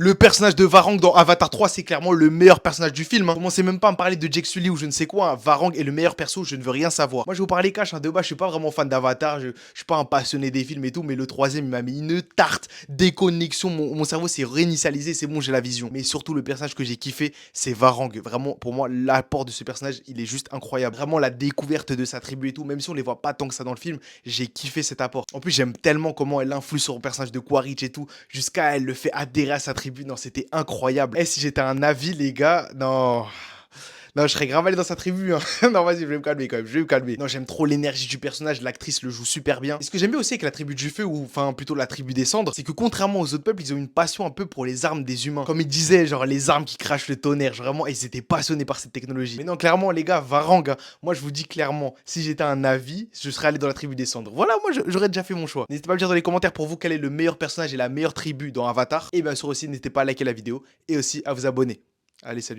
Le personnage de Varang dans Avatar 3, c'est clairement le meilleur personnage du film. Commencez même pas à me parler de Jake Sully ou je ne sais quoi. Varang est le meilleur perso, je ne veux rien savoir. Moi, je vais vous parler cash. De base, je suis pas vraiment fan d'Avatar. Je suis pas un passionné des films et tout. Mais le troisième, il m'a mis une tarte. Déconnexion. Mon cerveau s'est réinitialisé. C'est bon, j'ai la vision. Mais surtout, le personnage que j'ai kiffé, c'est Varang. Vraiment, pour moi, l'apport de ce personnage, il est juste incroyable. Vraiment, la découverte de sa tribu et tout. Même si on les voit pas tant que ça dans le film, j'ai kiffé cet apport. En plus, j'aime tellement comment elle influe sur le personnage de Quaritch et tout. Jusqu'à elle le fait adhérer à sa tribu. Non, c'était incroyable. Et si j'étais un avis, les gars, non. Non, je serais grave allé dans sa tribu. Hein. Non, vas-y, je vais me calmer quand même. Je vais me calmer. Non, j'aime trop l'énergie du personnage. L'actrice le joue super bien. Et ce que j'aime bien aussi avec la tribu du feu, ou enfin plutôt la tribu des cendres, c'est que contrairement aux autres peuples, ils ont une passion un peu pour les armes des humains. Comme ils disaient, genre les armes qui crachent le tonnerre. Genre, vraiment, ils étaient passionnés par cette technologie. Mais non, clairement, les gars, Varang, hein, moi je vous dis clairement, si j'étais un avis, je serais allé dans la tribu des cendres. Voilà, moi j'aurais déjà fait mon choix. N'hésitez pas à me dire dans les commentaires pour vous quel est le meilleur personnage et la meilleure tribu dans Avatar. Et bien sûr aussi, n'hésitez pas à liker la vidéo et aussi à vous abonner. Allez, salut.